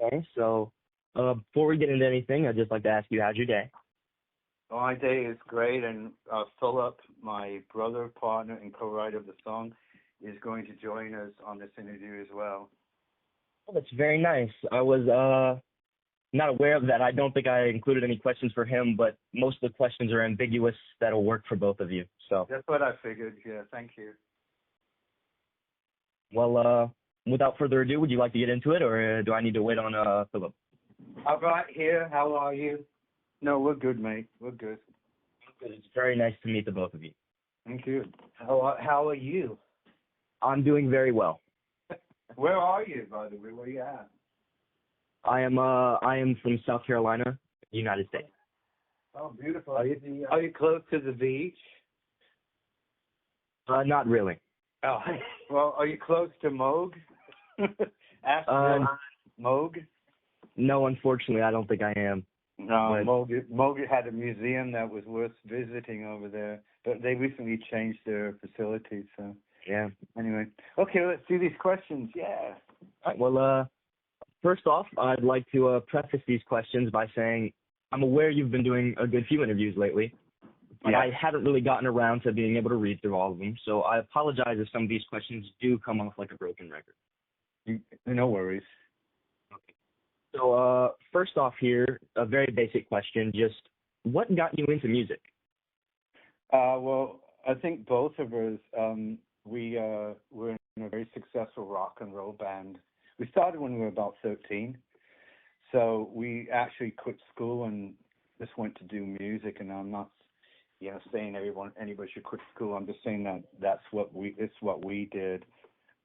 Okay, so before we get into anything, I'd just like to ask you, how's your day? My day is great, and Philip, my brother, partner, and co-writer of the song, is going to join us on this interview as well. Oh, that's very nice. I was not aware of that. I don't think I included any questions for him, but most of the questions are ambiguous. That'll work for both of you. So that's what I figured. Yeah, thank you. Well, without further ado, would you like to get into it, or do I need to wait on Philip? All right, here. How are you? No, we're good, mate. We're good. It's very nice to meet the both of you. Thank you. How are you? I'm doing very well. Where are you, by the way? Where are you at? I am from South Carolina, United States. Oh, beautiful. Are you close to the beach? Not really. Oh, well, are you close to Moog? Moog? No, unfortunately, I don't think I am. No, Moog had a museum that was worth visiting over there, but they recently changed their facilities. So yeah. Anyway, okay, let's do these questions. Yeah. All right, well, first off, I'd like to preface these questions by saying I'm aware you've been doing a good few interviews lately, but I haven't really gotten around to being able to read through all of them. So I apologize if some of these questions do come off like a broken record. No worries. Okay. So first off here, a very basic question, just what got you into music? Well, I think both of us, we were in a very successful rock and roll band. We started when we were about 13. So we actually quit school and just went to do music. And I'm not, saying anybody should quit school. I'm just saying it's what we did.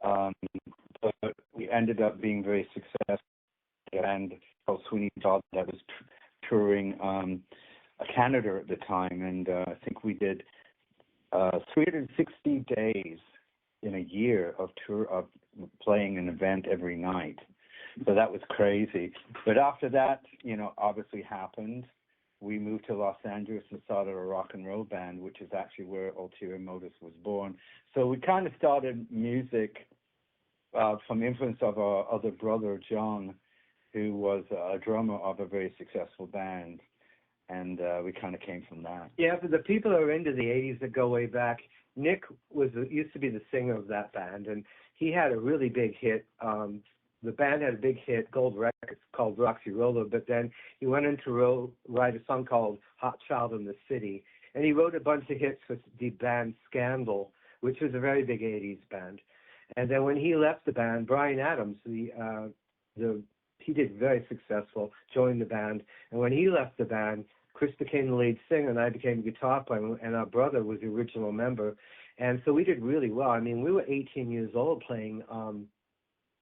But we ended up being very successful. And Sweeney Todd that was touring Canada at the time, and I think we did 360 days in a year of playing an event every night. So that was crazy. But after that, obviously happened. We moved to Los Angeles and started a rock and roll band, which is actually where Ulterior Motives was born. So we kind of started music from influence of our other brother, John, who was a drummer of a very successful band, and we kind of came from that. Yeah, for the people who are into the 80s that go way back, Nick used to be the singer of that band, and he had a really big hit. The band had a big hit, gold record, called Roxy Roller, but then he went in to write a song called Hot Child in the City, and he wrote a bunch of hits for the band Scandal, which was a very big 80s band. And then when he left the band, Bryan Adams, he did very successful, joined the band. And when he left the band, Chris became the lead singer, and I became a guitar player, and our brother was the original member. And so we did really well. I mean, we were 18 years old playing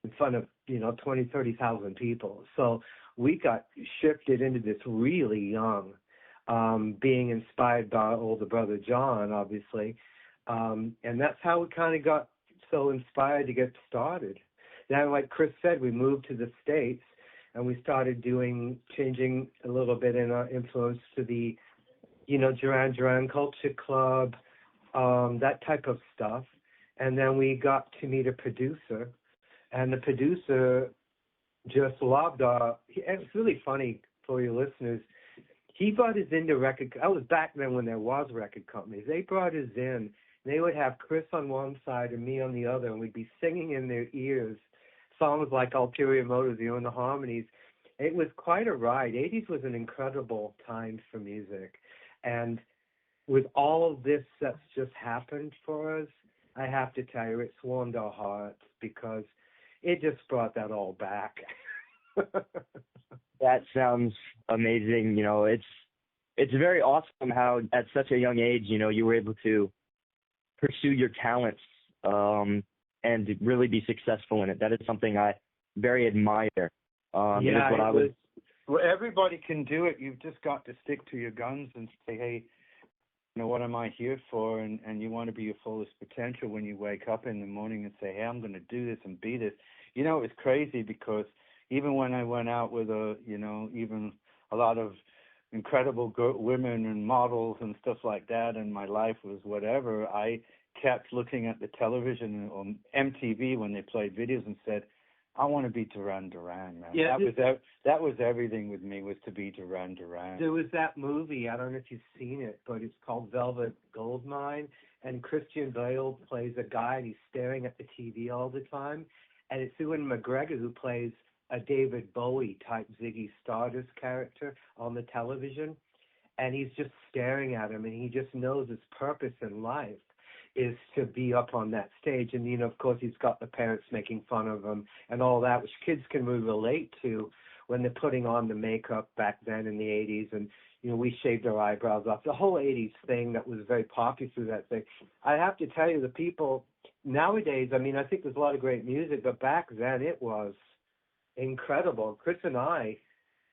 in front of, 20, 30,000 people. So we got shifted into this really young, being inspired by our older brother, John, obviously. And that's how we kind of got so inspired to get started. Then, like Chris said, we moved to the States, and we started changing a little bit in our influence to the, Duran Duran Culture Club, that type of stuff. And then we got to meet a producer, and the producer just loved it's really funny for your listeners. He brought us into I was back then when there was record companies. They brought us in. They would have Chris on one side and me on the other, and we'd be singing in their ears songs like Ulterior Motives, and the harmonies. It was quite a ride. 80s was an incredible time for music. And with all of this that's just happened for us, I have to tell you, it's warmed our hearts because it just brought that all back. That sounds amazing. It's very awesome how at such a young age, you were able to pursue your talents and really be successful in it. That is something I very admire. Well, everybody can do it. You've just got to stick to your guns and say, hey, what am I here for? And you want to be your fullest potential when you wake up in the morning and say, hey, I'm going to do this and be this. It's crazy because even when I went out with even a lot of incredible women and models and stuff like that, and my life was whatever, I kept looking at the television on MTV when they played videos and said, I want to be Duran Duran, man. Yeah, that was everything with me, was to be Duran Duran. there was that movie, I don't know if you've seen it, but it's called Velvet Goldmine, and Christian Bale plays a guy, and he's staring at the TV all the time, and it's Ewan McGregor who plays a David Bowie-type Ziggy Stardust character on the television, and he's just staring at him, and he just knows his purpose in life is to be up on that stage. And, you know, of course, he's got the parents making fun of him and all that, which kids can really relate to when they're putting on the makeup back then in the 80s. And, you know, we shaved our eyebrows off. The whole 80s thing that was very popular through that thing. I have to tell you, the people nowadays, I mean, I think there's a lot of great music, but back then it was incredible. Chris and I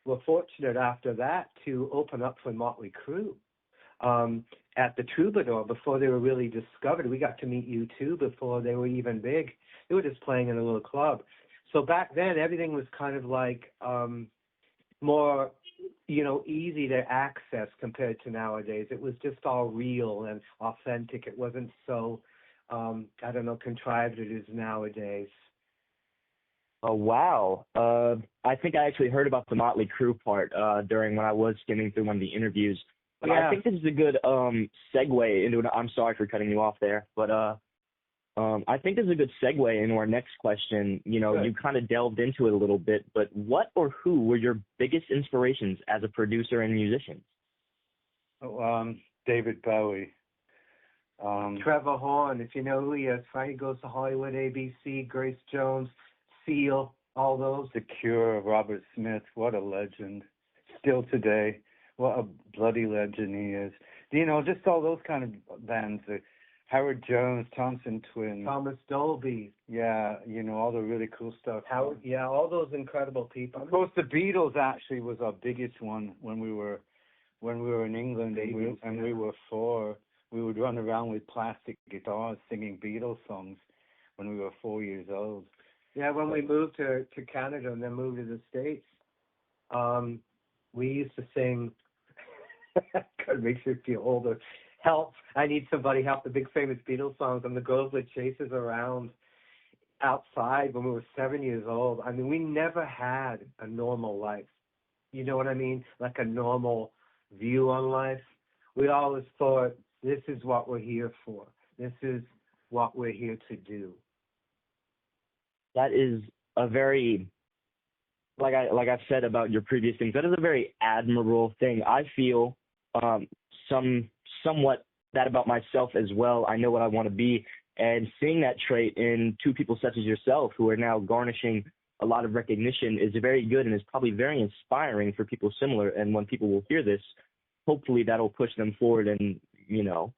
were fortunate after that to open up for Motley Crue. At the Troubadour before they were really discovered. We got to meet U2 before they were even big. They were just playing in a little club. So back then, everything was kind of like more, you know, easy to access compared to nowadays. It was just all real and authentic. It wasn't so, I don't know, contrived it is nowadays. Oh, wow. I think I actually heard about the Motley Crue part during when I was skimming through one of the interviews. But Yeah. I think this is a good segue into it. I'm sorry for cutting you off there, but I think this is a good segue into our next question. You know, Good. you kind of delved into it a little bit, but what or who were your biggest inspirations as a producer and musician? David Bowie. Trevor Horn, if you know who he is, right? He goes to Hollywood, ABC, Grace Jones, Seal, all those. The Cure, Robert Smith, what a legend. Still today, what a bloody legend he is. You know, just all those kind of bands. Howard Jones, Thompson Twins. Thomas Dolby. Yeah, you know, all the really cool stuff. Yeah, all those incredible people. Of course, the Beatles actually was our biggest one when we were in England, and we were four. We would run around with plastic guitars singing Beatles songs when we were 4 years old. Yeah, when we moved to Canada and then moved to the States, we used to sing, God, makes you feel older, Help, I Need Somebody Help, the big famous Beatles songs, and the girls would chase us around outside when we were 7 years old. I mean, we never had a normal life. You know what I mean? Like a normal view on life. We always thought, this is what we're here for. This is what we're here to do. That is a very, like I've said about your previous things, that is a very admirable thing. I feel somewhat that about myself as well. I know what I want to be, and seeing that trait in two people such as yourself who are now garnishing a lot of recognition is very good and is probably very inspiring for people similar. And when people will hear this, hopefully that'll push them forward and, you know.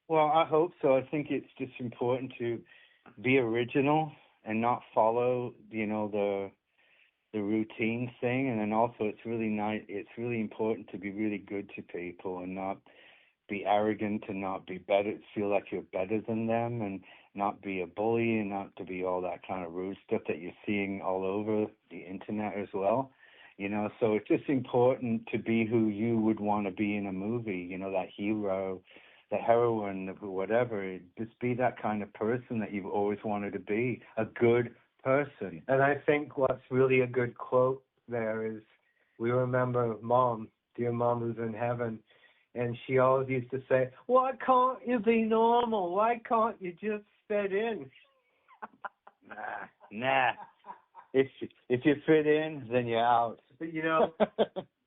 Well, I hope so. I think it's just important to be original and not follow, you know, the routine thing. And then also it's really important to be really good to people and not be arrogant and not be better, feel like you're better than them, and not be a bully and not to be all that kind of rude stuff that you're seeing all over the internet as well. You know, so it's just important to be who you would want to be in a movie, you know, that hero, the heroine, whatever. Just be that kind of person that you've always wanted to be, a good person. And I think what's really a good quote there is, we remember Mom, dear Mom who's in heaven, and she always used to say, why can't you be normal? Why can't you just fit in? Nah. If you fit in, then you're out. But, you know,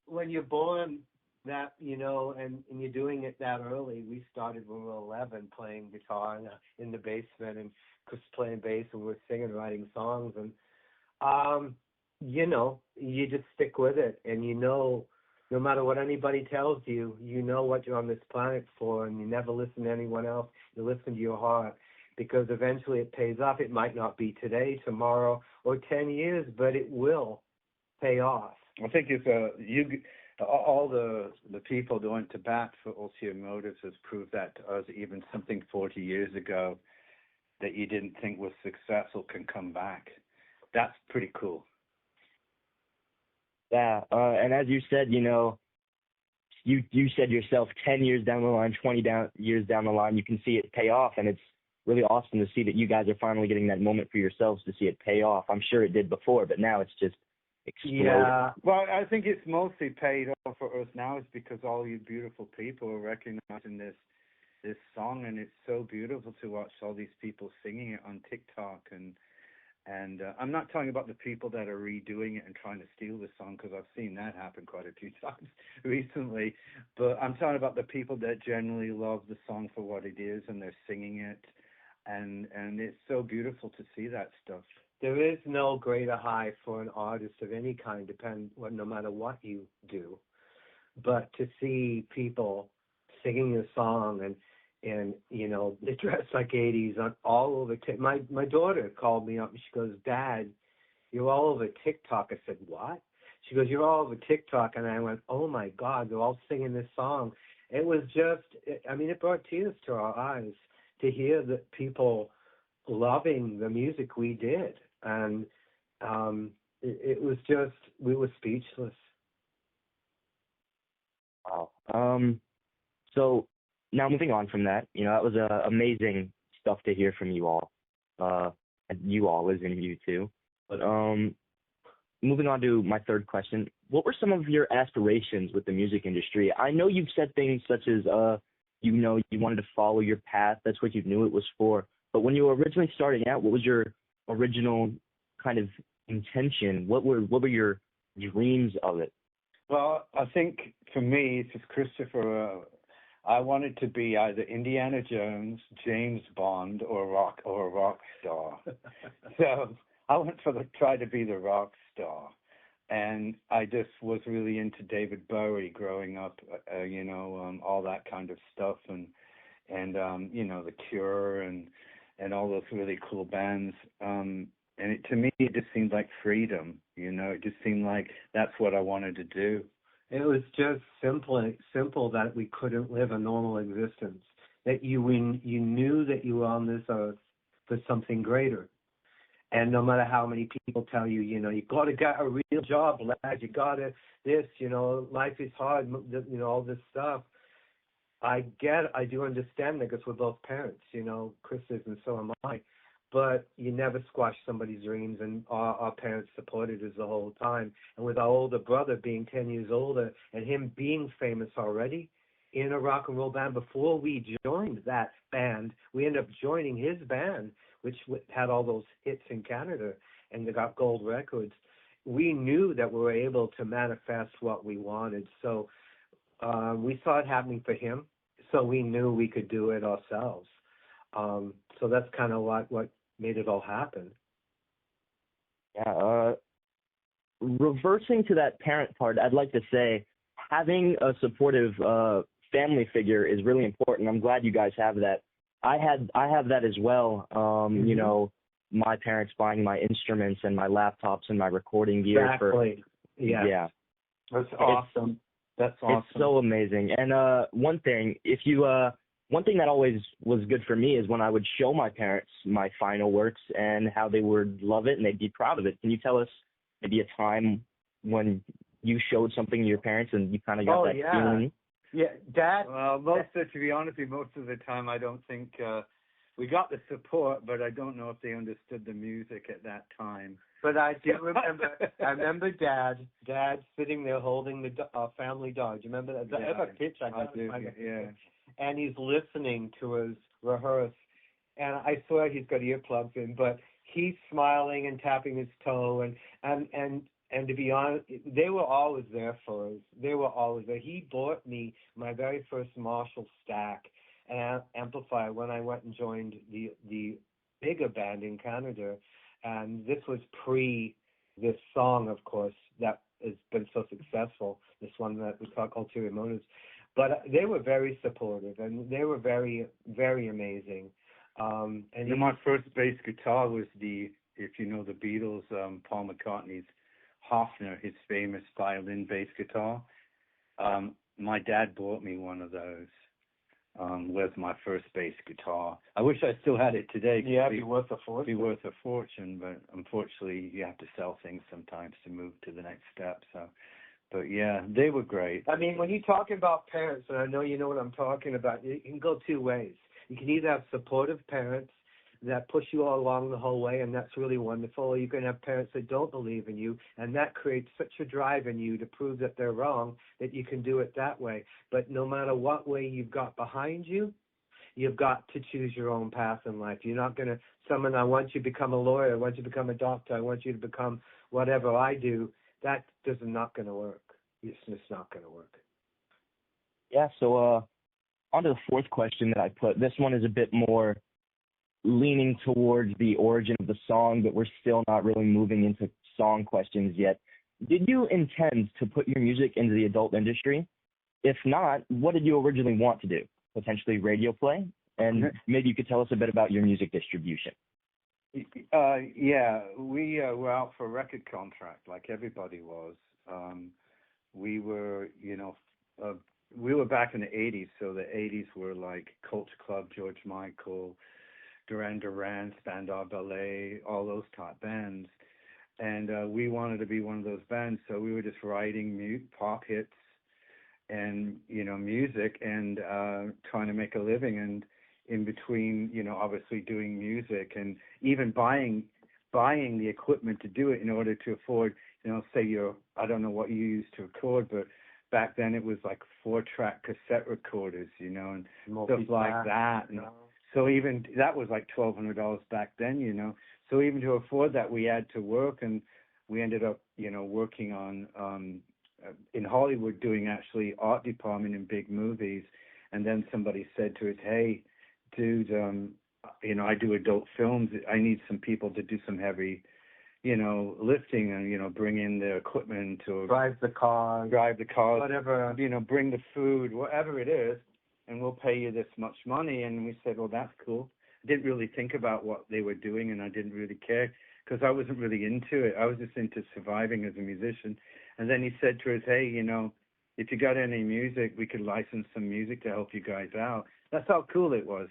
when you're born that, you know, and you're doing it that early, we started when we were 11 playing guitar in the basement, and Chris playing bass, and we were singing, writing songs. And, you know, you just stick with it. And, you know, no matter what anybody tells you, you know what you're on this planet for, and you never listen to anyone else. You listen to your heart, because eventually it pays off. It might not be today, tomorrow, or 10 years, but it will pay off. I think if all the people that went to bat for Ulterior Motives has proved that to us, even something 40 years ago that you didn't think was successful can come back. That's pretty cool. Yeah, and as you said, you know, you said yourself, 10 years down the line, 20 years down the line, you can see it pay off, and it's really awesome to see that you guys are finally getting that moment for yourselves to see it pay off. I'm sure it did before, but now it's just exploding. Yeah. Well, I think it's mostly paid off for us now is because all you beautiful people are recognizing this song, and it's so beautiful to watch all these people singing it on TikTok, and I'm not talking about the people that are redoing it and trying to steal the song, because I've seen that happen quite a few times recently, but I'm talking about the people that generally love the song for what it is, and they're singing it, and it's so beautiful to see that stuff. There is no greater high for an artist of any kind, no matter what you do, but to see people singing a song and you know, they dress like 80s on all over. My daughter called me up and she goes, "Dad, you're all over TikTok." I said, "What?" She goes, "You're all over TikTok." And I went, "Oh my God, they're all singing this song." It was just, I mean, it brought tears to our eyes to hear that people loving the music we did. And it was just, we were speechless. Wow. So now moving on from that, you know, that was amazing stuff to hear from you all. And you all is in you too. But moving on to my third question, what were some of your aspirations with the music industry? I know you've said things such as, you know, you wanted to follow your path. That's what you knew it was for. But when you were originally starting out, what was your original kind of intention? What were your dreams of it? Well, I think for me, this is Christopher. I wanted to be either Indiana Jones, James Bond, or a rock star. So I went for try to be the rock star, and I just was really into David Bowie growing up. You know, all that kind of stuff, and you know, The Cure and all those really cool bands. And to me, it just seemed like freedom. You know, it just seemed like that's what I wanted to do. It was just simple that we couldn't live a normal existence. That you knew that you were on this earth for something greater. And no matter how many people tell you, you know, you got to get a real job, lad. You got to this, you know, life is hard, you know, all this stuff. I do understand that because we're both parents, you know, Chris is and so am I. But you never squash somebody's dreams, and our parents supported us the whole time. And with our older brother being 10 years older and him being famous already in a rock and roll band, before we joined that band, we ended up joining his band, which had all those hits in Canada, and they got gold records. We knew that we were able to manifest what we wanted. So we saw it happening for him, so we knew we could do it ourselves. So that's kind of what made it all happen. Yeah. Reversing to that parent part, I'd like to say having a supportive family figure is really important. I'm glad you guys have that. I have that as well. You know, my parents buying my instruments and my laptops and my recording gear. Exactly. Yeah. That's awesome. That's awesome. It's so amazing. And one thing that always was good for me is when I would show my parents my final works and how they would love it and they'd be proud of it. Can you tell us maybe a time when you showed something to your parents and you kind of got that feeling? Yeah, Dad. Well, to be honest with you, most of the time I don't think we got the support, but I don't know if they understood the music at that time. But I do remember. I remember Dad sitting there holding the family dog. Do you remember that? Yeah, That picture I do. Yeah. And he's listening to us rehearse, and I swear he's got earplugs in, but he's smiling and tapping his toe, and to be honest, they were always there for us. They were always there. He bought me my very first Marshall stack and amplifier when I went and joined the bigger band in Canada, and this was pre this song, of course, that has been so successful. This one that we call Ulterior Motives. But they were very supportive, and they were very, very amazing. And my first bass guitar was if you know the Beatles, Paul McCartney's Hofner, his famous violin bass guitar. My dad bought me one of those. Was my first bass guitar. I wish I still had it today. Yeah, it'd be worth a fortune. Be worth a fortune, but unfortunately, you have to sell things sometimes to move to the next step. So. But yeah, they were great. I mean, when you're talking about parents, and I know you know what I'm talking about, it can go two ways. You can either have supportive parents that push you all along the whole way, and that's really wonderful, or you can have parents that don't believe in you, and that creates such a drive in you to prove that they're wrong that you can do it that way. But no matter what way you've got behind you, you've got to choose your own path in life. You're not going to, someone, I want you to become a lawyer, I want you to become a doctor, I want you to become whatever I do. That is not going to work. It's just not going to work. Yeah, so on to the fourth question that I put. This one is a bit more leaning towards the origin of the song, but we're still not really moving into song questions yet. Did you intend to put your music into the adult industry? If not, what did you originally want to do? Potentially radio play? And maybe you could tell us a bit about your music distribution. Yeah, we were out for a record contract like everybody was. We were, we were back in the 80s, so the 80s were like Culture Club, George Michael, Duran Duran, Spandau Ballet, all those type bands. And we wanted to be one of those bands, so we were just writing pop hits and, music and trying to make a living. And in between, obviously doing music and even buying the equipment to do it in order to afford, say I don't know what you used to record, but back then it was like 4-track cassette recorders, and stuff like that. And so even that was like $1,200 back then, So even to afford that, we had to work, and we ended up, working on in Hollywood doing actually art department in big movies. And then somebody said to us, "Hey, dude, I do adult films. I need some people to do some heavy, lifting and, bring in the equipment or Drive the car, whatever, bring the food, whatever it is, and we'll pay you this much money." And we said, "Well, that's cool." I didn't really think about what they were doing, and I didn't really care because I wasn't really into it. I was just into surviving as a musician. And then he said to us, "Hey, if you got any music, we could license some music to help you guys out." That's how cool it was,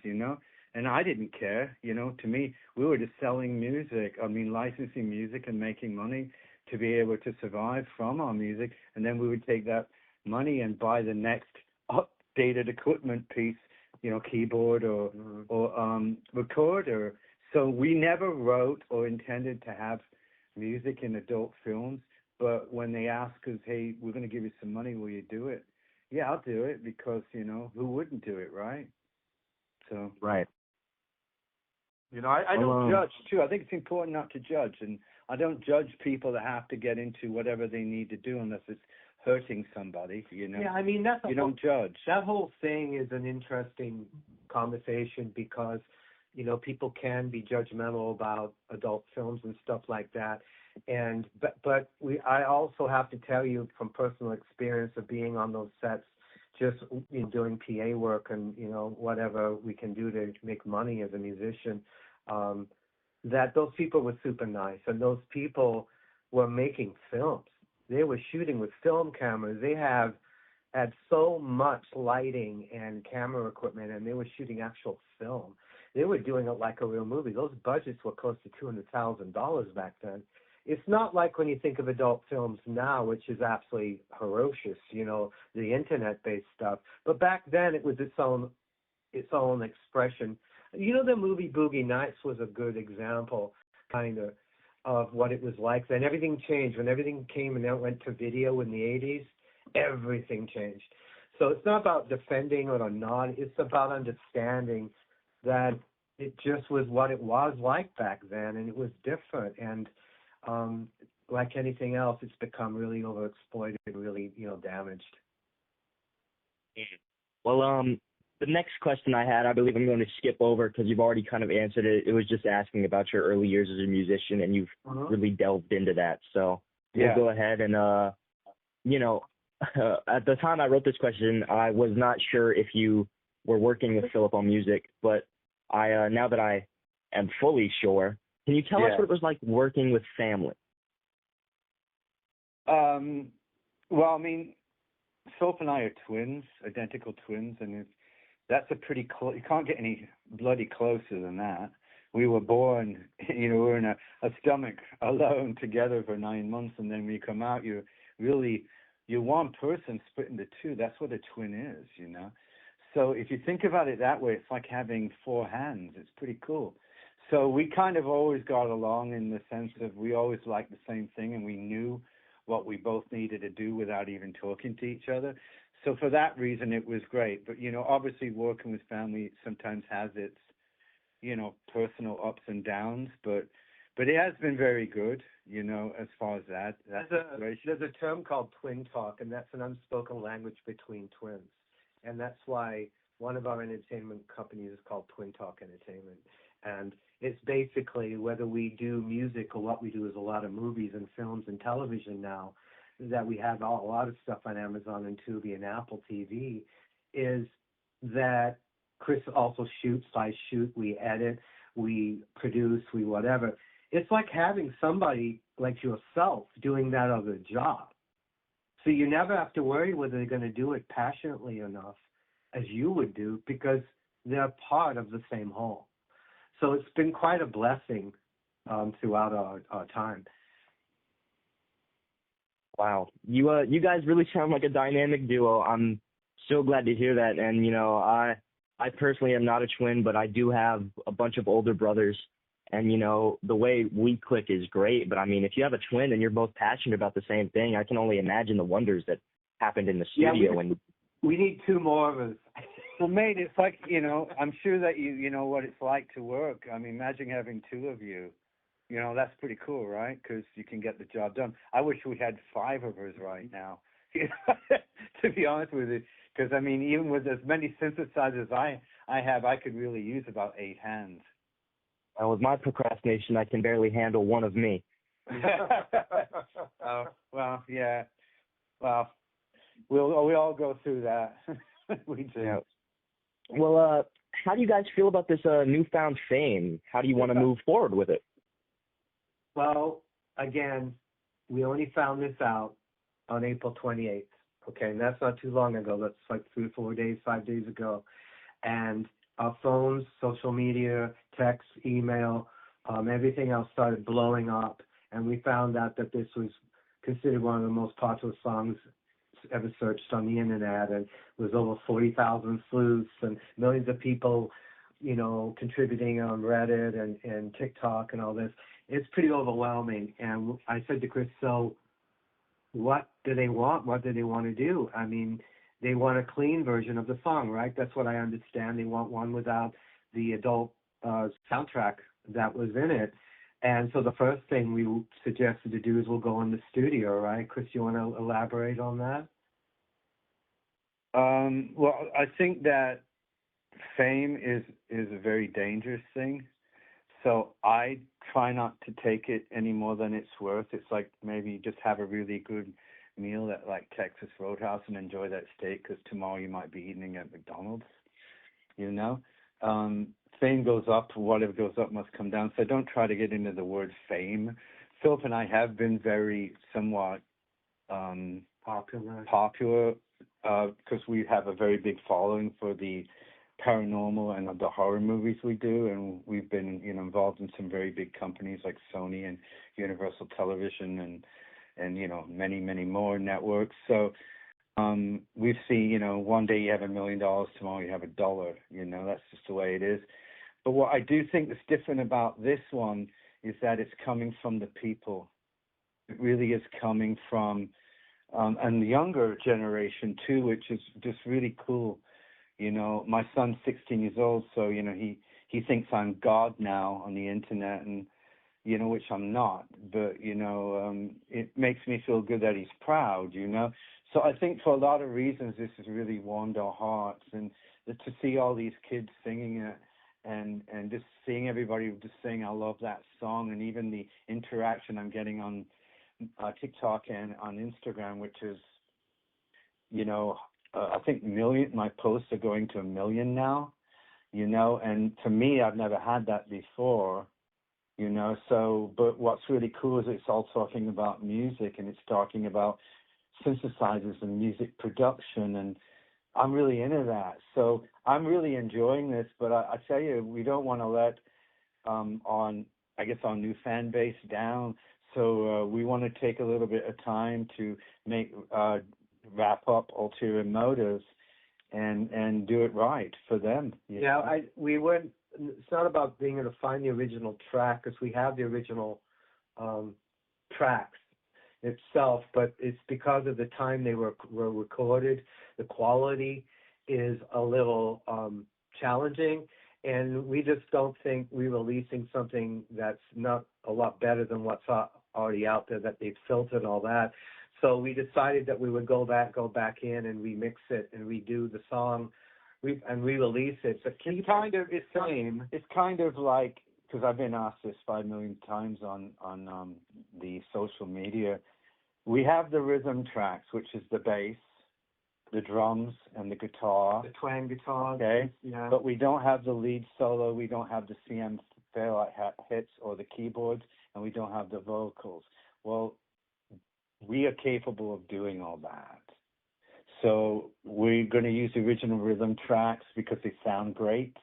And I didn't care, To me, we were just selling music. I mean, licensing music and making money to be able to survive from our music. And then we would take that money and buy the next updated equipment piece, keyboard or recorder. So we never wrote or intended to have music in adult films. But when they ask us, "Hey, we're going to give you some money, will you do it?" Yeah, I'll do it because, who wouldn't do it, right? So Right. I don't judge, too. I think it's important not to judge. And I don't judge people that have to get into whatever they need to do unless it's hurting somebody, Yeah, I mean, don't judge. That whole thing is an interesting conversation because, people can be judgmental about adult films and stuff like that. And but I also have to tell you from personal experience of being on those sets, just doing PA work and whatever we can do to make money as a musician, that those people were super nice, and those people were making films. They were shooting with film cameras. They had so much lighting and camera equipment, and they were shooting actual film. They were doing it like a real movie. Those budgets were close to $200,000 back then. It's not like when you think of adult films now, which is absolutely ferocious, the internet-based stuff. But back then, it was its own expression. The movie Boogie Nights was a good example, kind of what it was like then. Everything changed. When everything came and then went to video in the 80s, everything changed. So it's not about defending or not. It's about understanding that it just was what it was like back then, and it was different. And like anything else, it's become really overexploited, really, damaged. Well, the next question I had, I believe I'm going to skip over because you've already kind of answered it. It was just asking about your early years as a musician, and you've really delved into that. So we'll go ahead and, at the time I wrote this question, I was not sure if you were working with Phillip on music, but now that I am fully sure, can you tell us what it was like working with family? Well, I mean, Phillip and I are twins, identical twins, and that's a pretty close. You can't get any bloody closer than that. We were born, we were in a stomach alone together for 9 months, and then when you come out, you're one person split into two. That's what a twin is, So if you think about it that way, it's like having four hands. It's pretty cool. So we kind of always got along in the sense of we always liked the same thing, and we knew what we both needed to do without even talking to each other. So for that reason, it was great. But, obviously working with family sometimes has its, personal ups and downs. But it has been very good, as far as that. There's a term called twin talk, and that's an unspoken language between twins. And that's why one of our entertainment companies is called Twin Talk Entertainment. And it's basically, whether we do music or what we do is a lot of movies and films and television now, that we have a lot of stuff on Amazon and Tubi and Apple TV, is that Chris also shoots, I shoot, we edit, we produce, we whatever. It's like having somebody like yourself doing that other job. So you never have to worry whether they're going to do it passionately enough as you would do, because they're part of the same whole. So it's been quite a blessing throughout our time. Wow, you guys really sound like a dynamic duo. I'm so glad to hear that. And I personally am not a twin, but I do have a bunch of older brothers. And the way we click is great. But I mean, if you have a twin and you're both passionate about the same thing, I can only imagine the wonders that happened in the studio. We need two more of us. Well, mate, it's like, I'm sure that you know what it's like to work. I mean, imagine having two of you. That's pretty cool, right? Because you can get the job done. I wish we had five of us right now, to be honest with you. Because, I mean, even with as many synthesizers I have, I could really use about 8 hands. Well, with my procrastination, I can barely handle one of me. Well, yeah. Well, we all go through that. We do. Yeah. Well, how do you guys feel about this newfound fame? How do you want to move forward with it? Well, again, we only found this out on April 28th. Okay, and that's not too long ago. That's like 3 or 4 days, 5 days ago. And our phones, social media, text, email, everything else started blowing up. And we found out that this was considered one of the most popular songs ever searched on the internet, and was over 40,000 sleuths and millions of people, contributing on Reddit and TikTok and all this. It's pretty overwhelming. And I said to Chris, so what do they want? What do they want to do? I mean, they want a clean version of the song, right? That's what I understand. They want one without the adult soundtrack that was in it. And so the first thing we suggested to do is we'll go in the studio, right? Chris, you want to elaborate on that? Well, I think that fame is a very dangerous thing. So I try not to take it any more than it's worth. It's like maybe just have a really good meal at like Texas Roadhouse and enjoy that steak, because tomorrow you might be eating at McDonald's. Fame goes up, whatever goes up must come down. So don't try to get into the word fame. Philip and I have been very somewhat popular because we have a very big following for the paranormal and the horror movies we do, and we've been involved in some very big companies like Sony and Universal Television and many more networks. So we've seen one day you have $1 million, tomorrow you have $1. That's just the way it is. But what I do think is different about this one is that it's coming from the people. It really is coming from and the younger generation too, which is just really cool. My son's 16 years old, so he thinks I'm God now on the internet, and which I'm not. But it makes me feel good that he's proud. So I think for a lot of reasons, this has really warmed our hearts, and to see all these kids singing it, and just seeing everybody just saying I love that song, and even the interaction I'm getting on TikTok and on Instagram, which is I think my posts are going to 1 million now, and to me, I've never had that before, so, but what's really cool is it's all talking about music, and it's talking about synthesizers and music production, and I'm really into that. So I'm really enjoying this, but I tell you, we don't want to let our new fan base down. So we want to take a little bit of time to wrap up Ulterior Motives, and do it right for them. Yeah, we weren't. It's not about being able to find the original track, because we have the original tracks itself, but it's because of the time they were recorded. The quality is a little challenging, and we just don't think re-releasing something that's not a lot better than what's already out there, that they've filtered all that. So we decided that we would go back in and remix it and redo the song and re-release it. So it's kind of like, because I've been asked this 5 million times on the social media. We have the rhythm tracks, which is the bass, the drums, and the guitar. The twang guitar. Okay. Yeah. But we don't have the lead solo. We don't have the CM fairlight hits or the keyboards, and we don't have the vocals. Well, we are capable of doing all that. So we're going to use the original rhythm tracks because they sound great,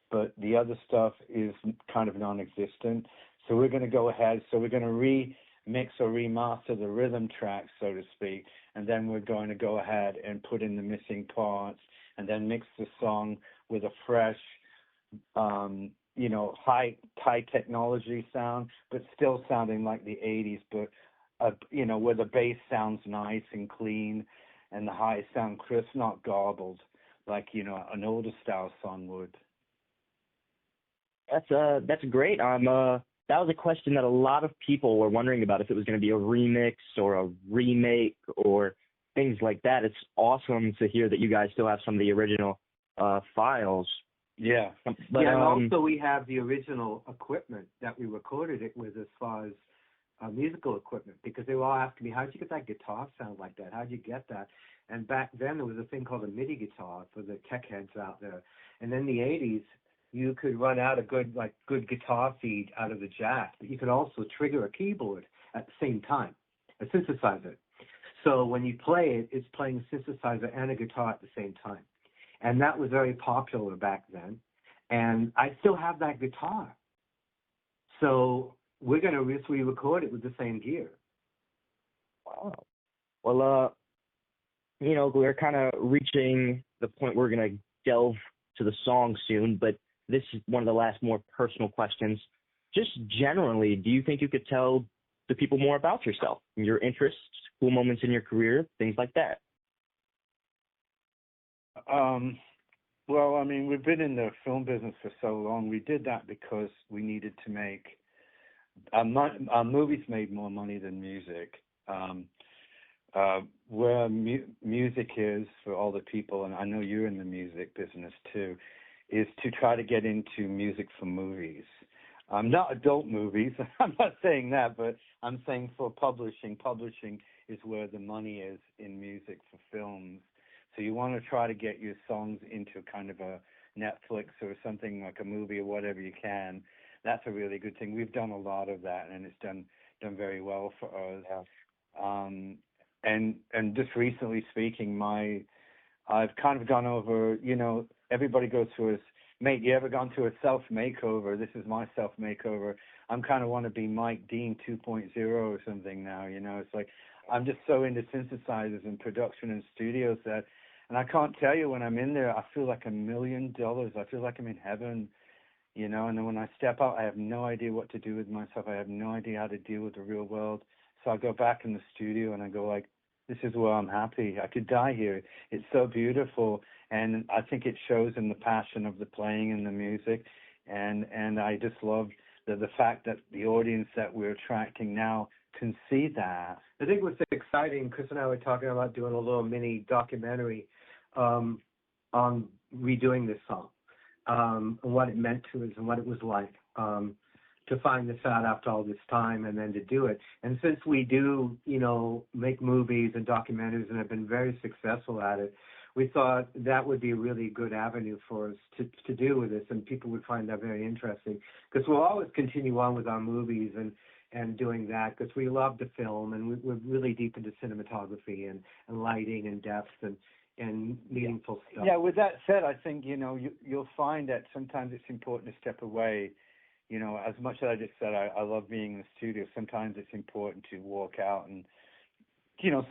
but the other stuff is kind of non-existent. So we're going to go ahead. So we're going to remix or remaster the rhythm tracks, so to speak, and then we're going to go ahead and put in the missing parts and then mix the song with a fresh, high technology sound, but still sounding like the 80s, but, where the bass sounds nice and clean and the highs sound crisp, not garbled, like, an older style song would. That's great. That was a question that a lot of people were wondering about, if it was going to be a remix or a remake or things like that. It's awesome to hear that you guys still have some of the original files. Yeah. But, and also we have the original equipment that we recorded it with, as far as musical equipment, because they were all asking me, how'd you get that guitar sound like that? How'd you get that? And back then there was a thing called a MIDI guitar for the tech heads out there. And in the 80s, you could run out a good guitar feed out of the jack, but you could also trigger a keyboard at the same time, a synthesizer. So when you play it, it's playing a synthesizer and a guitar at the same time. And that was very popular back then. And I still have that guitar. So we're going to re-record it with the same gear. Wow. Well, we're kind of reaching the point where we're going to delve to the song soon, but this is one of the last more personal questions. Just generally, do you think you could tell the people more about yourself, your interests, cool moments in your career, things like that? Well, I mean, we've been in the film business for so long. We did that because we needed to make our movies made more money than music. Where music is for all the people, and I know you're in the music business too, is to try to get into music for movies. Not adult movies. I'm not saying that, but I'm saying for publishing. Publishing is where the money is in music for films. So you want to try to get your songs into kind of a Netflix or something like a movie or whatever you can. That's a really good thing. We've done a lot of that, and it's done very well for us. Yeah. And just recently speaking, I've kind of gone over, everybody goes through mate, you ever gone through a self-makeover? This is my self-makeover. I'm kind of want to be Mike Dean 2.0 or something now, It's like I'm just so into synthesizers and production and studios and I can't tell you, when I'm in there, I feel like $1 million. I feel like I'm in heaven, and then when I step out, I have no idea what to do with myself. I have no idea how to deal with the real world. So I go back in the studio and I go like, this is where I'm happy. I could die here. It's so beautiful. And I think it shows in the passion of the playing and the music. And I just love the fact that the audience that we're attracting now can see that. I think what's exciting, Chris and I were talking about doing a little mini documentary on redoing this song, and what it meant to us and what it was like to find this out after all this time and then to do it. And since we do, make movies and documentaries and have been very successful at it, we thought that would be a really good avenue for us to do with this, and people would find that very interesting, because we'll always continue on with our movies and doing that, because we love to film, and we're really deep into cinematography and lighting and depth and meaningful stuff. Yeah, with that said, I think, you'll find that sometimes it's important to step away. As much as I just said, I love being in the studio. Sometimes it's important to walk out and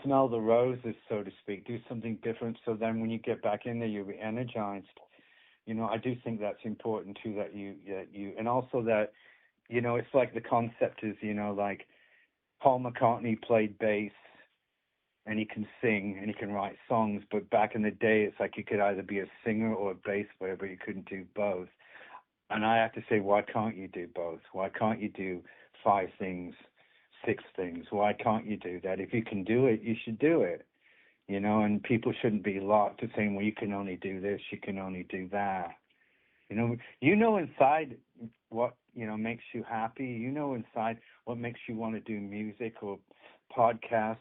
smell the roses, so to speak. Do something different, so then when you get back in there, you'll be energized. I do think that's important too. That you, and also that, it's like the concept is, like Paul McCartney played bass, and he can sing and he can write songs. But back in the day, it's like you could either be a singer or a bass player, but you couldn't do both. And I have to say, why can't you do both? Why can't you do 5 things, 6 things? Why can't you do that? If you can do it, you should do it. And people shouldn't be locked to saying, well, you can only do this, you can only do that. Inside what, makes you happy. Inside what makes you want to do music or podcast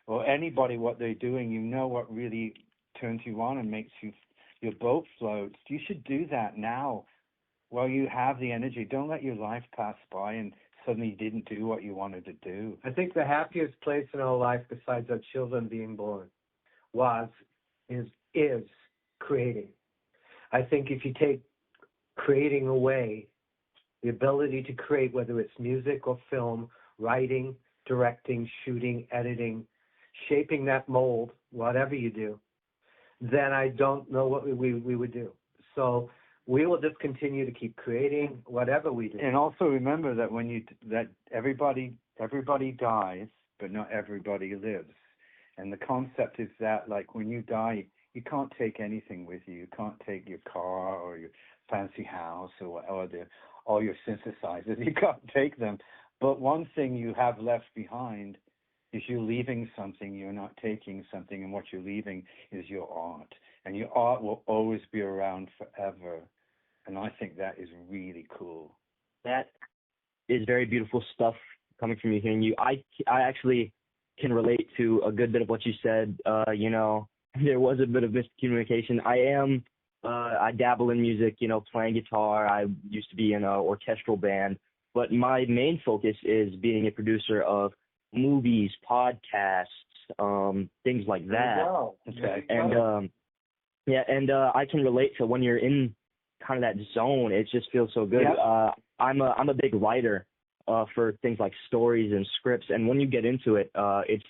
or anybody what they're doing. What really turns you on and makes your boat floats. You should do that now while you have the energy. Don't let your life pass by and suddenly you didn't do what you wanted to do. I think the happiest place in our life, besides our children being born, is creating. I think if you take creating away, the ability to create, whether it's music or film, writing, directing, shooting, editing, shaping that mold, whatever you do, then I don't know what we would do. So we will just continue to keep creating whatever we do. And also remember that that everybody dies, but not everybody lives. And the concept is that, like, when you die, you can't take anything with you. You can't take your car or your fancy house or all your synthesizers. You can't take them. But one thing you have left behind is you're leaving something. You're not taking something, and what you're leaving is your art. And your art will always be around forever. And I think that is really cool. That is very beautiful stuff coming from you, hearing you. I actually can relate to a good bit of what you said. There was a bit of miscommunication. I dabble in music, playing guitar. I used to be in an orchestral band, but my main focus is being a producer of movies, podcasts, things like that. Wow. Okay. And I can relate to when you're in kind of that zone. It just feels so good. Yep. I'm a big writer for things like stories and scripts, and when you get into it, it's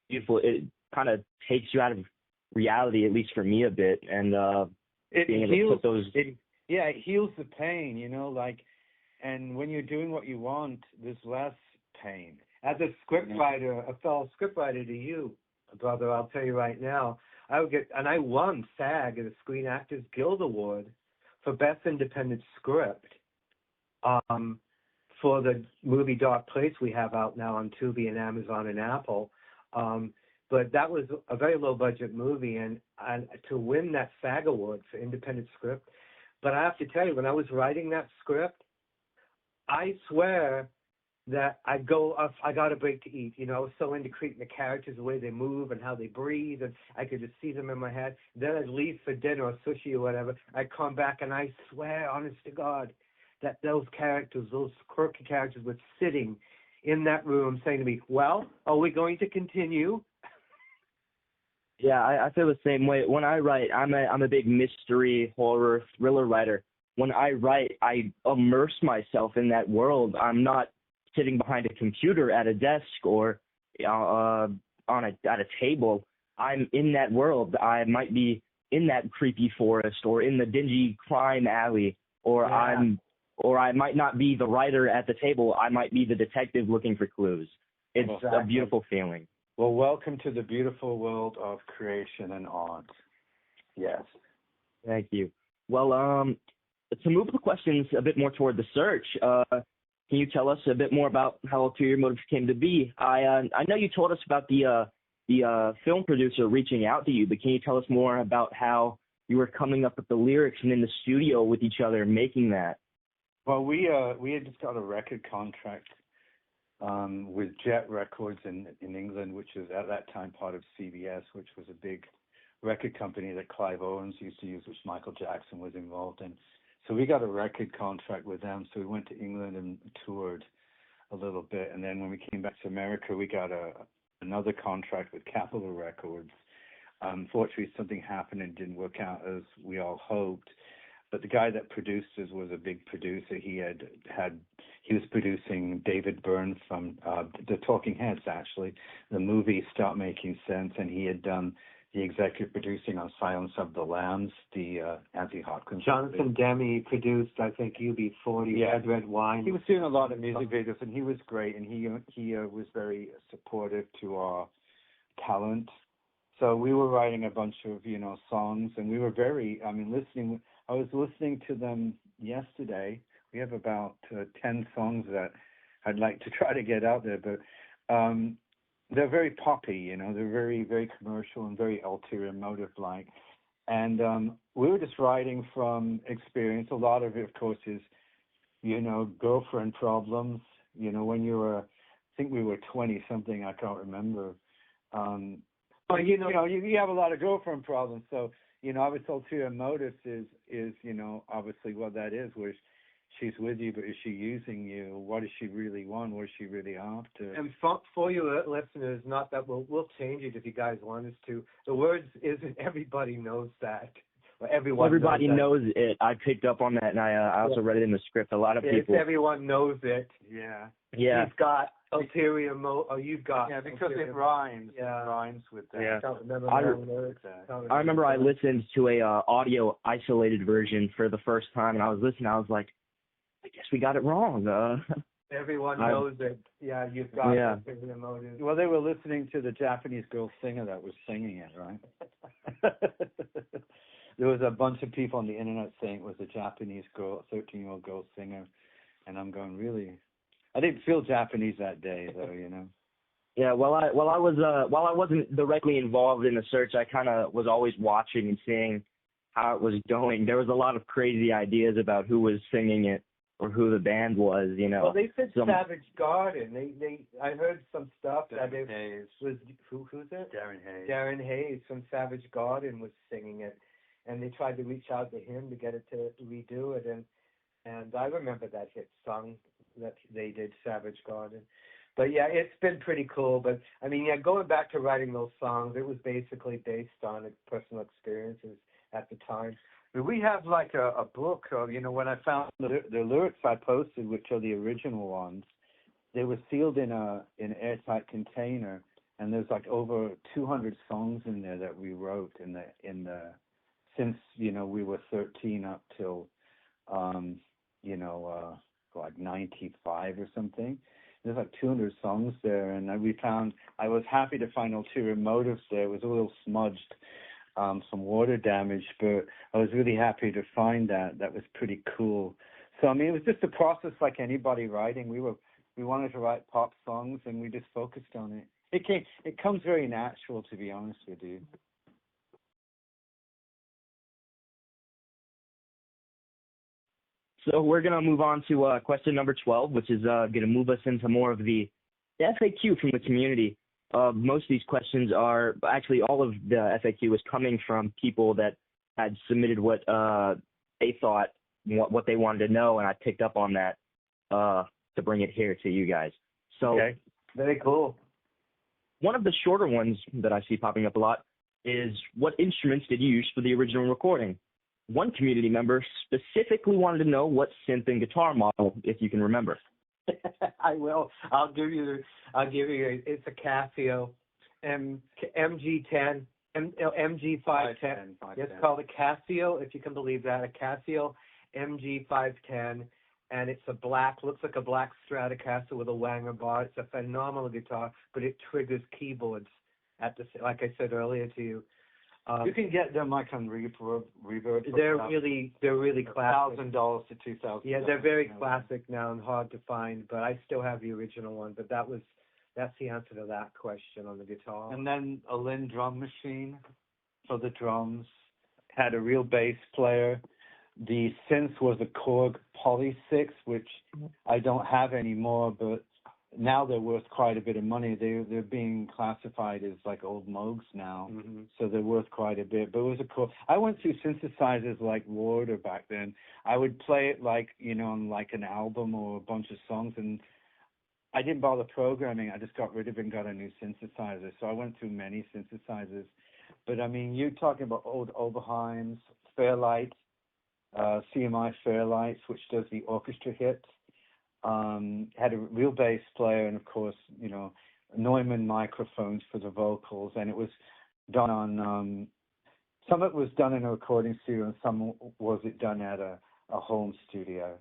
beautiful. It kind of takes you out of reality, at least for me, a bit, and being able to put those. It heals the pain, and when you're doing what you want, there's less pain. As a scriptwriter, a fellow scriptwriter to you, brother, I'll tell you right now, I won SAG at the Screen Actors Guild Award for Best Independent Script for the movie Dark Place we have out now on Tubi and Amazon and Apple. But that was a very low-budget movie, and to win that SAG award for independent script. But I have to tell you, when I was writing that script, I swear that I got a break to eat. I was so into creating the characters, the way they move and how they breathe, and I could just see them in my head. Then I'd leave for dinner or sushi or whatever. I'd come back, and I swear, honest to God, that those characters, those quirky characters, were sitting in that room saying to me, well, are we going to continue? Yeah, I feel the same way. When I write, I'm a big mystery, horror, thriller writer. When I write, I immerse myself in that world. I'm not sitting behind a computer at a desk or at a table. I'm in that world. I might be in that creepy forest or in the dingy crime alley, or I might not be the writer at the table. I might be the detective looking for clues. It's a beautiful feeling. Well, welcome to the beautiful world of creation and art. Yes. Thank you. Well, to move the questions a bit more toward the search, can you tell us a bit more about how Ulterior Motives came to be? I know you told us about the film producer reaching out to you, but can you tell us more about how you were coming up with the lyrics and in the studio with each other making that? Well, we had just got a record contract with Jet Records in England, which was at that time part of CBS, which was a big record company that Clive Owens used to use, which Michael Jackson was involved in. So we got a record contract with them. So we went to England and toured a little bit. And then when we came back to America, we got another contract with Capitol Records. Unfortunately, something happened and didn't work out as we all hoped. but the guy that produced us was a big producer. He was producing David Byrne from the Talking Heads, actually, the movie Start Making Sense, and he had done the executive producing on Silence of the Lambs, the Anthony Hopkins. Jonathan Demme produced, I think, UB40, Red Wine. He was doing a lot of music videos, and he was great, and he was very supportive to our talent. So we were writing a bunch of, songs, and we were listening. I was listening to them yesterday. We have about 10 songs that I'd like to try to get out there, but they're very poppy, they're very, very commercial and very Ulterior Motive-like. And we were just writing from experience. A lot of it, of course, is, girlfriend problems. When you were, I think we were 20-something, I can't remember. But, you have a lot of girlfriend problems. So, obviously Ulterior Motives is obviously what that is, where she's with you, but is she using you? What does she really want? What is she really after? And for you listeners, not that we'll change it if you guys want us to. The words isn't everybody knows that. Everybody knows it. I picked up on that, and I also read it in the script. A lot of people. Everyone knows it. Yeah. You've got Ulterior you've got. Yeah, because it rhymes. Yeah. It rhymes with that. Yeah. I can't remember I remember I listened to a audio isolated version for the first time, and I was listening. I was like, I guess we got it wrong. Everyone knows it. Yeah, you've got Ulterior Motives. Well, they were listening to the Japanese girl singer that was singing it, right? There was a bunch of people on the internet saying it was a Japanese girl, 13-year-old girl singer, and I'm going, really? I didn't feel Japanese that day, though, Yeah, while I wasn't directly involved in the search, I kind of was always watching and seeing how it was going. There was a lot of crazy ideas about who was singing it or who the band was, Well, they said Savage Garden. I heard some stuff that it Hayes. was who's it? Darren Hayes. Darren Hayes from Savage Garden was singing it, and they tried to reach out to him to get it to redo it, and I remember that hit song that they did, Savage Garden. But yeah, it's been pretty cool. But I mean, going back to writing those songs, it was basically based on personal experiences at the time. We have like a book of, when I found the lyrics I posted, which are the original ones, they were sealed in an airtight container, and there's like over 200 songs in there that we wrote since we were 13 up till like 95 or something. There's like 200 songs there, and I was happy to find Ulterior Motives there. It was a little smudged, some water damage, but I was really happy to find that. That was pretty cool. So I mean, it was just a process like anybody writing. We wanted to write pop songs, and we just focused on it. It comes very natural, to be honest with you. So we're going to move on to question number 12, which is going to move us into more of the FAQ from the community. Most of these questions are, actually all of the FAQ is coming from people that had submitted what they thought, what they wanted to know, and I picked up on that to bring it here to you guys. So Very cool. One of the shorter ones that I see popping up a lot is, what instruments did you use for the original recording? One community member specifically wanted to know what synth and guitar model, if you can remember. I will. I'll give you. It's a Casio MG10, MG510. It's called a Casio, if you can believe that, a Casio MG510, and it's looks like a black Stratocaster with a Wanger bar. It's a phenomenal guitar, but it triggers keyboards like I said earlier to you. You can get them like on Reverb. They're really classic. $1,000 to $2,000. Yeah, they're very classic now and hard to find, but I still have the original one. But that's the answer to that question on the guitar. And then a Lynn drum machine for the drums. Had a real bass player. The synth was a Korg Poly 6, which I don't have anymore, but now they're worth quite a bit of money. They're being classified as like old Moogs now, so they're worth quite a bit. But it was a cool. I went through synthesizers like Warder back then. I would play it like on like an album or a bunch of songs, and I didn't bother programming. I just got rid of it and got a new synthesizer. So I went through many synthesizers. But I mean, you're talking about old Oberheims, Fairlight. CMI Fairlights, which does the orchestra hits. Had a real bass player, and of course, Neumann microphones for the vocals, and it was done on some of it was done in a recording studio, and some was it done at a home studio.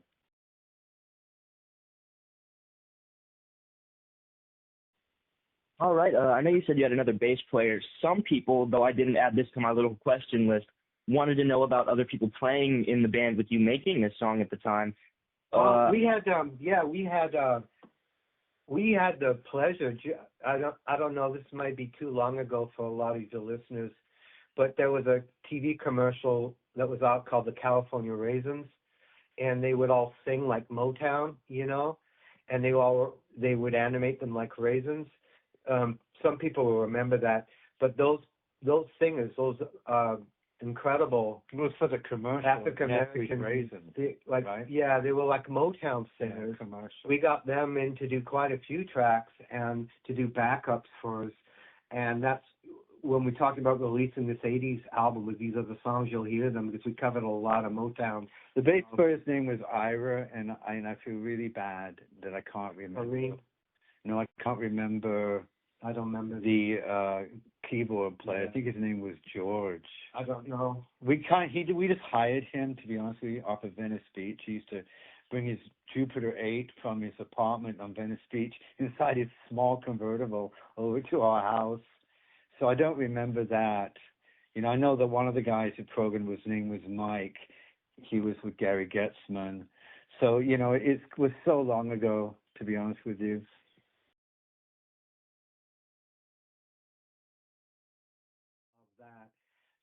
All right. I know you said you had another bass player. Some people, though I didn't add this to my little question list, wanted to know about other people playing in the band with you making this song at the time. We had the pleasure. I don't know. This might be too long ago for a lot of your listeners, but there was a TV commercial that was out called the California Raisins, and they would all sing like Motown, and they would animate them like raisins. Some people will remember that, but those singers, those incredible. It was for the commercial. African American raisins, right? Yeah, they were like Motown singers. Yeah, commercial. We got them in to do quite a few tracks and to do backups for us, and that's when we talked about releasing this '80s album. With these are the songs you'll hear them, because we covered a lot of Motown. The bass player's name was Ira, and I feel really bad that I can't remember. Irene? No, I can't remember. I don't remember the keyboard player. I think his name was George. I don't know. We just hired him, to be honest with you, off of Venice Beach. He used to bring his Jupiter 8 from his apartment on Venice Beach inside his small convertible over to our house. So I don't remember that. I know that one of the guys who programmed, his name was Mike. He was with Gary Getzman. So, it was so long ago, to be honest with you. That.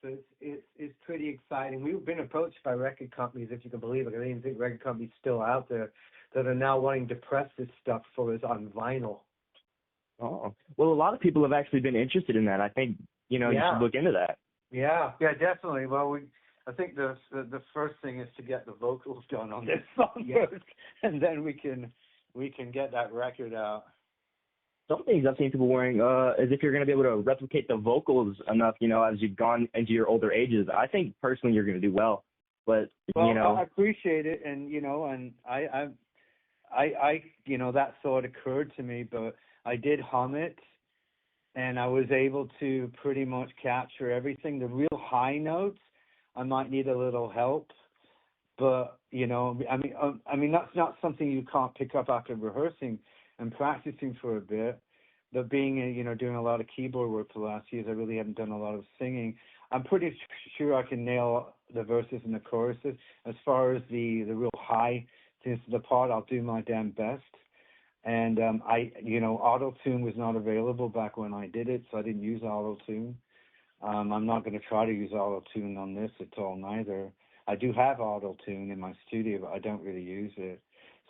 So it's pretty exciting. We've been approached by record companies, if you can believe it. I don't even think record companies still out there that are now wanting to press this stuff for us on vinyl. Oh, well, a lot of people have actually been interested in that. I think you should look into that. Yeah, definitely. Well, I think the first thing is to get the vocals done on this song first, and then we can get that record out. Some things I've seen people wearing is if you're going to be able to replicate the vocals enough, as you've gone into your older ages. I think personally you're going to do well, but I appreciate it, and and I that thought occurred to me, but I did hum it, and I was able to pretty much capture everything. The real high notes, I might need a little help, but I mean that's not something you can't pick up after rehearsing and practicing for a bit. But being, doing a lot of keyboard work for the last years, I really haven't done a lot of singing. I'm pretty sure I can nail the verses and the choruses. As far as the real high things of the part, I'll do my damn best. And auto-tune was not available back when I did it, so I didn't use auto-tune. I'm not going to try to use auto-tune on this at all, neither. I do have auto-tune in my studio, but I don't really use it.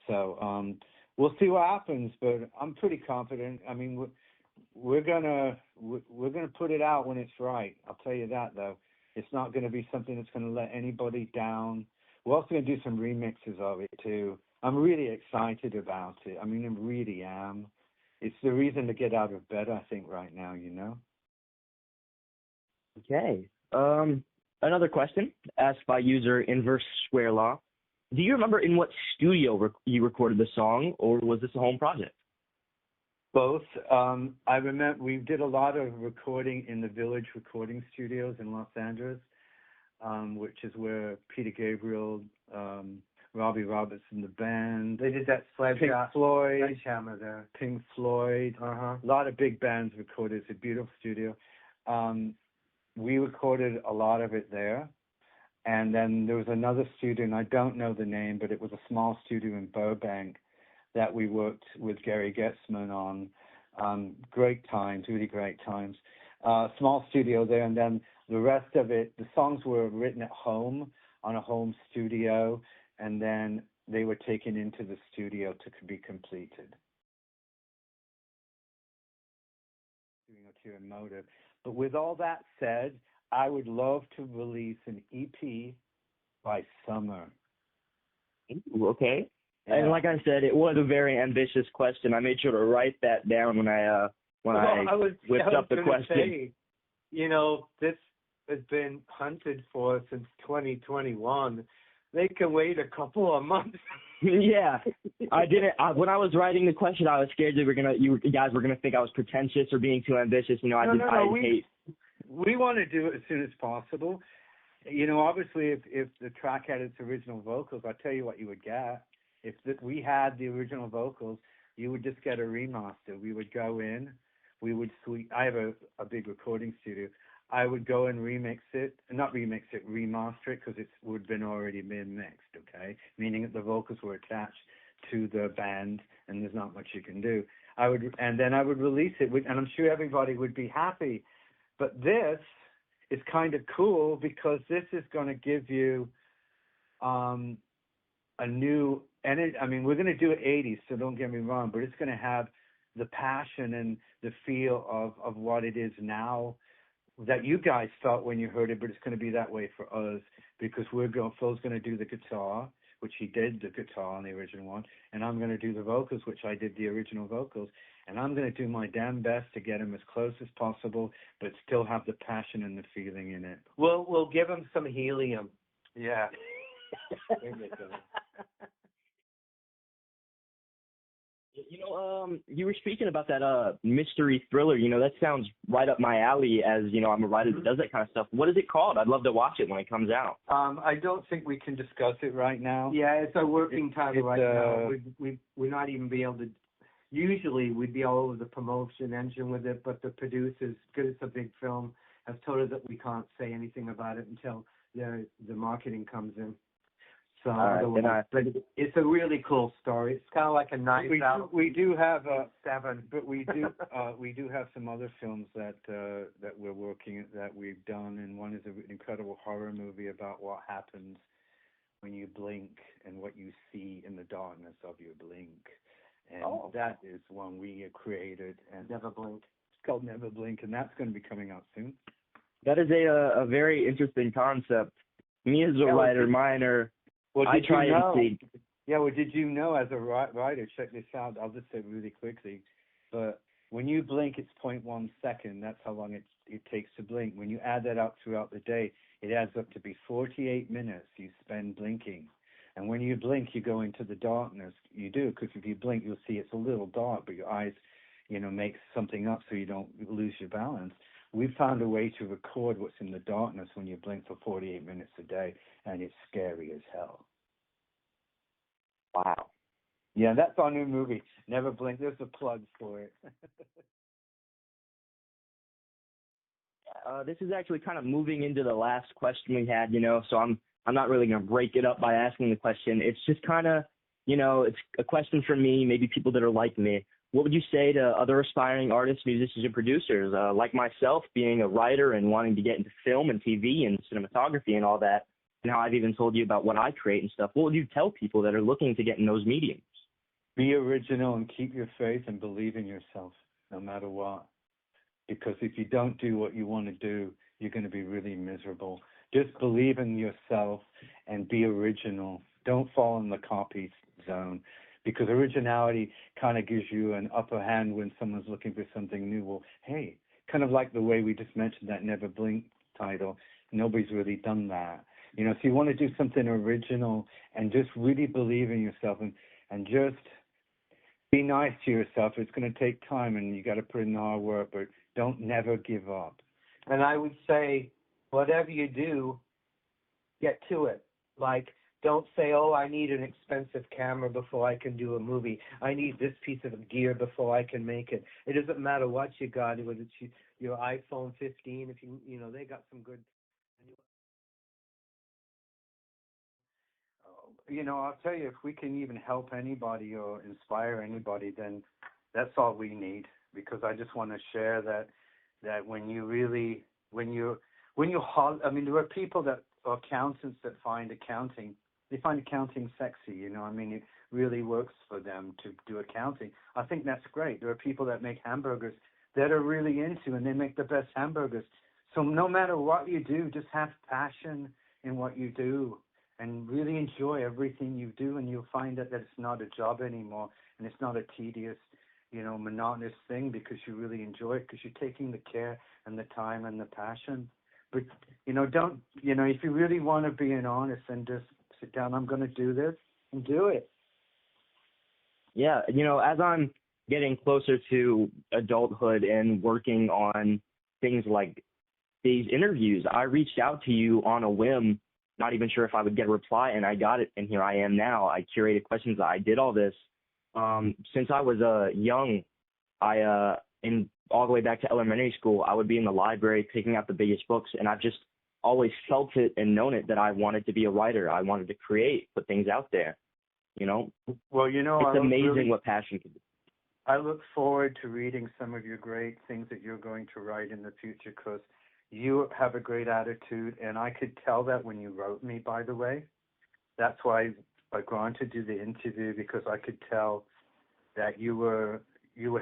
So we'll see what happens, but I'm pretty confident. I mean, we're gonna put it out when it's right. I'll tell you that, though. It's not going to be something that's going to let anybody down. We're also going to do some remixes of it too. I'm really excited about it. I mean, I really am. It's the reason to get out of bed, I think, right now. Okay. Another question asked by user Inverse Square Law. Do you remember in what studio you recorded the song, or was this a home project? Both. I remember we did a lot of recording in the Village Recording Studios in Los Angeles, which is where Peter Gabriel, Robbie Robertson, the band. They did that Sledgehammer there. Pink Floyd. A lot of big bands recorded. It's a beautiful studio. We recorded a lot of it there. And then there was another studio, and I don't know the name, but it was a small studio in Burbank that we worked with Gary Getzman on. Great times, really great times. Small studio there, and then the rest of it, the songs were written at home on a home studio, and then they were taken into the studio to be completed. Doing Ulterior Motives. But with all that said, I would love to release an EP by summer. Ooh, okay. Yeah. And like I said, it was a very ambitious question. I made sure to write that down when I whipped up the question. Say, this has been hunted for since 2021. They can wait a couple of months. Yeah, I didn't. When I was writing the question, I was scared that you guys were gonna think I was pretentious or being too ambitious. You know, I hate. We want to do it as soon as possible. You know, obviously, if the track had its original vocals, I'll tell you what you would get. If we had the original vocals, you would just get a remaster. We would go in, I have a big recording studio. I would go and remaster it, because it would have already been mixed, okay? Meaning that the vocals were attached to the band, and there's not much you can do. And then I would release it, and I'm sure everybody would be happy. But this is kind of cool because this is going to give you a new energy. I mean, we're going to do it 80s, so don't get me wrong, but it's going to have the passion and the feel of what it is now that you guys thought when you heard it, but it's going to be that way for us because Phil's going to do the guitar, which he did the guitar on the original one, and I'm going to do the vocals, which I did the original vocals, and I'm going to do my damn best to get him as close as possible, but still have the passion and the feeling in it. We'll give him some helium. Yeah. You know, you were speaking about that mystery thriller. You know, that sounds right up my alley. As you know, I'm a writer that does that kind of stuff. What is it called? I'd love to watch it when it comes out. I don't think we can discuss it right now. Yeah, it's a working title right now. We're not even be able to. Usually, we'd be all over the promotion engine with it, but the producers, because it's a big film, have told us that we can't say anything about it until the marketing comes in. So, but it's a really cool story. It's kind of like a nice. We do have 7, but we do have some other films that we're working that we've done, and one is an incredible horror movie about what happens when you blink and what you see in the darkness of your blink, and that is one we have created. And Never Blink. It's called Never Blink, and that's going to be coming out soon. That is a very interesting concept. Me as a writer, mine are. Well, I try and see. Yeah, well, did you know as a writer, check this out, I'll just say it really quickly, but when you blink, it's 0.1 second. That's how long it takes to blink. When you add that up throughout the day, it adds up to be 48 minutes you spend blinking. And when you blink, you go into the darkness. You do, because if you blink, you'll see it's a little dark, but your eyes, make something up so you don't lose your balance. We've found a way to record what's in the darkness when you blink for 48 minutes a day, and it's scary as hell. Wow. Yeah, that's our new movie, Never Blink. There's a plug for it. This is actually kind of moving into the last question we had, so I'm not really going to break it up by asking the question. It's just kind of, it's a question for me, maybe people that are like me. What would you say to other aspiring artists, musicians, and producers, like myself, being a writer and wanting to get into film and TV and cinematography and all that, and how I've even told you about what I create and stuff? What would you tell people that are looking to get in those mediums? Be original and keep your faith and believe in yourself, no matter what. Because if you don't do what you want to do, you're going to be really miserable. Just believe in yourself and be original. Don't fall in the copy zone. Because originality kind of gives you an upper hand when someone's looking for something new. Well, hey, kind of like the way we just mentioned that Never Blink title. Nobody's really done that. So you want to do something original and just really believe in yourself and just be nice to yourself. It's going to take time and you got to put in the hard work, but don't never give up. And I would say, whatever you do, get to it. Like, don't say, I need an expensive camera before I can do a movie. I need this piece of gear before I can make it. It doesn't matter what you got, whether it's your iPhone 15, if they got some good. I'll tell you, if we can even help anybody or inspire anybody, then that's all we need. Because I just want to share that when there are people that are accountants that find accounting. They find accounting sexy, it really works for them to do accounting. I think that's great. There are people that make hamburgers that are really into, and they make the best hamburgers. So no matter what you do, just have passion in what you do and really enjoy everything you do, and you'll find that it's not a job anymore, and it's not a tedious, monotonous thing because you really enjoy it because you're taking the care and the time and the passion. But, if you really want to be an artist, then just it down. I'm going to do this and do it. Yeah, as I'm getting closer to adulthood and working on things like these interviews, I reached out to you on a whim, not even sure if I would get a reply, and I got it, and here I am now. I curated questions. I did all this. Since I was young, in all the way back to elementary school, I would be in the library picking out the biggest books, and I've just always felt it and known it that I wanted to be a writer. I wanted to create, put things out there. Well, it's amazing what passion can do. I look forward to reading some of your great things that you're going to write in the future, because you have a great attitude, and I could tell that when you wrote me, by the way. That's why I granted you the interview, because I could tell that you were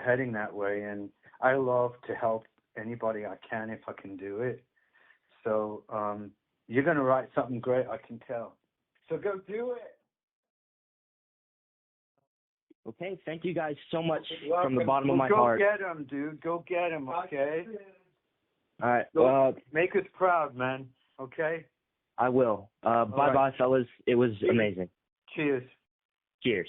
heading that way, and I love to help anybody I can if I can do it. So you're going to write something great, I can tell. So go do it. Okay, thank you guys so much from the bottom of my heart. Go get him, dude. Go get him, okay? All right. Well, make us proud, man, okay? I will. Bye-bye, fellas. It was amazing. Cheers. Cheers.